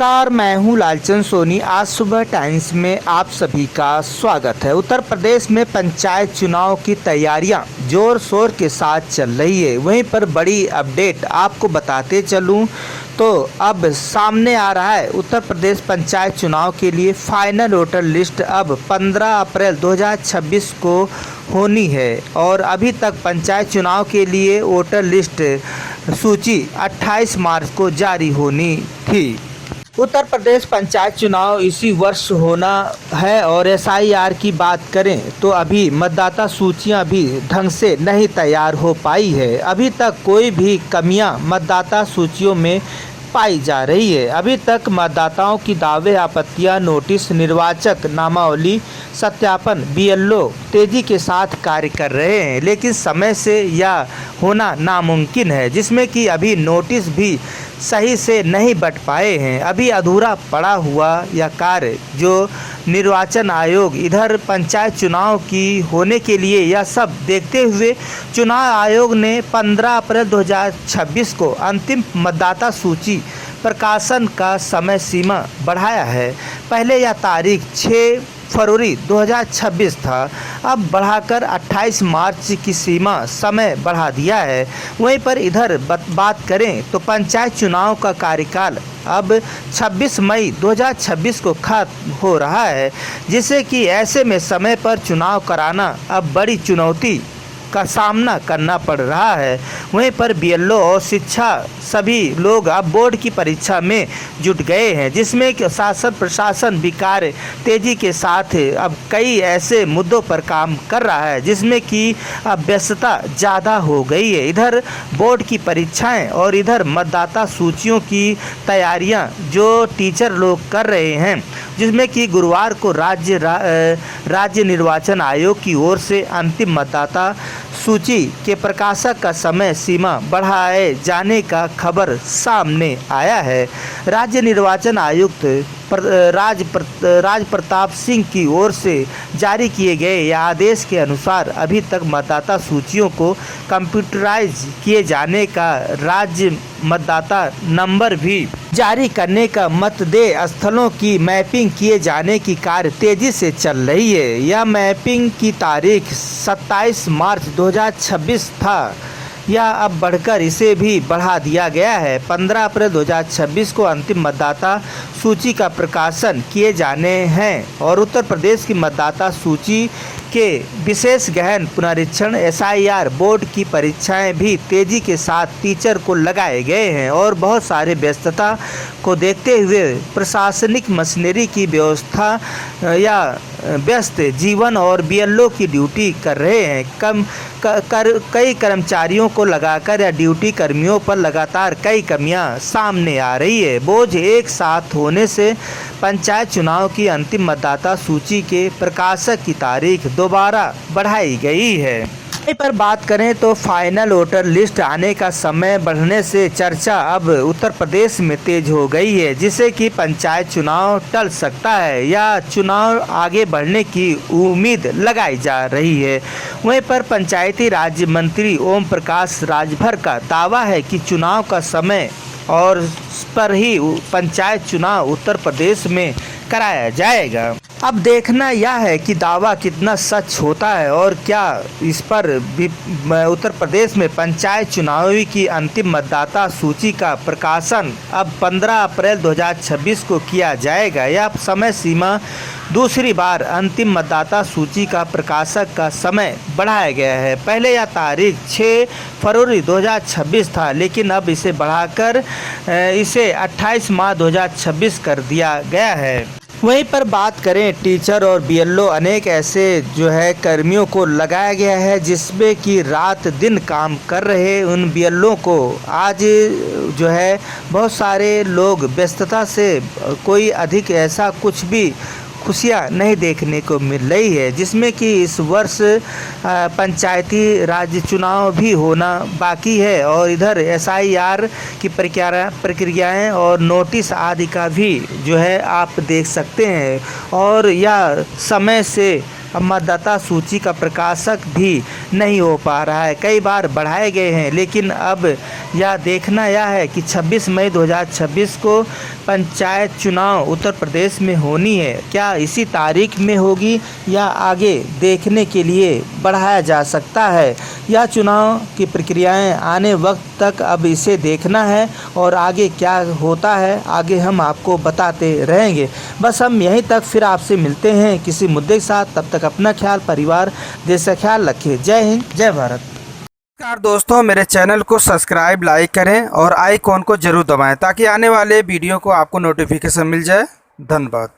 नमस्कार, मैं हूं लालचंद सोनी। आज सुबह टाइम्स में आप सभी का स्वागत है। उत्तर प्रदेश में पंचायत चुनाव की तैयारियां जोर शोर के साथ चल रही है। वहीं पर बड़ी अपडेट आपको बताते चलूं तो अब सामने आ रहा है उत्तर प्रदेश पंचायत चुनाव के लिए फाइनल वोटर लिस्ट अब 15 अप्रैल 2026 को होनी है और अभी तक पंचायत चुनाव के लिए वोटर लिस्ट सूची 28 मार्च को जारी होनी थी। उत्तर प्रदेश पंचायत चुनाव इसी वर्ष होना है और एसआईआर की बात करें तो अभी मतदाता सूचियां भी ढंग से नहीं तैयार हो पाई है। अभी तक कोई भी कमियां मतदाता सूचियों में पाई जा रही है। अभी तक मतदाताओं की दावे, आपत्तियां, नोटिस, निर्वाचक नामावली सत्यापन बीएलओ तेजी के साथ कार्य कर रहे हैं, लेकिन समय से यह होना नामुमकिन है, जिसमें कि अभी नोटिस भी सही से नहीं बंट पाए हैं। अभी अधूरा पड़ा हुआ यह कार्य जो निर्वाचन आयोग इधर पंचायत चुनाव की होने के लिए यह सब देखते हुए चुनाव आयोग ने 15 अप्रैल 2026 को अंतिम मतदाता सूची प्रकाशन का समय सीमा बढ़ाया है। पहले यह तारीख 6 फरवरी 2026 था, अब बढ़ाकर 28 मार्च की सीमा समय बढ़ा दिया है। वहीं पर इधर बात करें तो पंचायत चुनाव का कार्यकाल अब 26 मई 2026 को खत्म हो रहा है, जिससे कि ऐसे में समय पर चुनाव कराना अब बड़ी चुनौती का सामना करना पड़ रहा है। वहीं पर बीएलओ और शिक्षा सभी लोग अब बोर्ड की परीक्षा में जुट गए हैं, जिसमें कि शासन प्रशासन भी कार्य तेजी के साथ अब कई ऐसे मुद्दों पर काम कर रहा है, जिसमें कि अब व्यस्तता ज़्यादा हो गई है। इधर बोर्ड की परीक्षाएं और इधर मतदाता सूचियों की तैयारियां जो टीचर लोग कर रहे हैं, जिसमें कि गुरुवार को राज्य निर्वाचन आयोग की ओर से अंतिम मतदाता सूची के प्रकाशक का समय सीमा बढ़ाए जाने का खबर सामने आया है। राज्य निर्वाचन आयुक्त राज प्रताप सिंह की ओर से जारी किए गए यह आदेश के अनुसार अभी तक मतदाता सूचियों को कंप्यूटराइज किए जाने का राज्य मतदाता नंबर भी जारी करने का मतदेय स्थलों की मैपिंग किए जाने की कार्य तेजी से चल रही है। यह मैपिंग की तारीख 27 मार्च 2026 था, यह अब बढ़कर इसे भी बढ़ा दिया गया है। 15 अप्रैल 2026 को अंतिम मतदाता सूची का प्रकाशन किए जाने हैं और उत्तर प्रदेश की मतदाता सूची के विशेष गहन पुनरीक्षण एसआईआर बोर्ड की परीक्षाएं भी तेजी के साथ टीचर को लगाए गए हैं और बहुत सारे व्यस्तता को देखते हुए प्रशासनिक मशीनरी की व्यवस्था या व्यस्त जीवन और बीएलओ की ड्यूटी कर रहे हैं। कई कर्मचारियों को लगाकर या ड्यूटी कर्मियों पर लगातार कई कमियां सामने आ रही है। बोझ एक साथ होने से पंचायत चुनाव की अंतिम मतदाता सूची के प्रकाशक की तारीख दोबारा बढ़ाई गई है। इस पर बात करें तो फाइनल वोटर लिस्ट आने का समय बढ़ने से चर्चा अब उत्तर प्रदेश में तेज हो गई है, जिससे कि पंचायत चुनाव टल सकता है या चुनाव आगे बढ़ने की उम्मीद लगाई जा रही है। वहीं पर पंचायती राज मंत्री ओम प्रकाश राजभर का दावा है कि चुनाव का समय और उस पर ही पंचायत चुनाव उत्तर प्रदेश में कराया जाएगा। अब देखना यह है कि दावा कितना सच होता है और क्या इस पर भी उत्तर प्रदेश में पंचायत चुनाव की अंतिम मतदाता सूची का प्रकाशन अब 15 अप्रैल 2026 को किया जाएगा। यह समय सीमा दूसरी बार अंतिम मतदाता सूची का प्रकाशक का समय बढ़ाया गया है। पहले यह तारीख 6 फरवरी 2026 था, लेकिन अब इसे बढ़ाकर इसे 28 मार्च 2026 कर दिया गया है। वहीं पर बात करें टीचर और बीएलओ अनेक ऐसे जो है कर्मियों को लगाया गया है, जिसमें कि रात दिन काम कर रहे उन बीएलओ को आज जो है बहुत सारे लोग व्यस्तता से कोई अधिक ऐसा कुछ भी खुशियाँ नहीं देखने को मिल रही है, जिसमें कि इस वर्ष पंचायती राज चुनाव भी होना बाकी है और इधर एसआईआर की प्रक्रियाएं और नोटिस आदि का भी जो है आप देख सकते हैं और यह समय से मतदाता सूची का प्रकाशक भी नहीं हो पा रहा है। कई बार बढ़ाए गए हैं, लेकिन अब या देखना यह है कि 26 मई 2026 को पंचायत चुनाव उत्तर प्रदेश में होनी है, क्या इसी तारीख में होगी या आगे देखने के लिए बढ़ाया जा सकता है। यह चुनाव की प्रक्रियाएं आने वक्त तक अब इसे देखना है और आगे क्या होता है आगे हम आपको बताते रहेंगे। बस हम यहीं तक फिर आपसे मिलते हैं किसी मुद्दे के साथ। तब तक अपना ख्याल, परिवार, देश का ख्याल रखें। जय हिंद, जय भारत। नमस्कार दोस्तों, मेरे चैनल को सब्सक्राइब, लाइक करें और आइकॉन को जरूर दबाएं ताकि आने वाले वीडियो को आपको नोटिफिकेशन मिल जाए। धन्यवाद।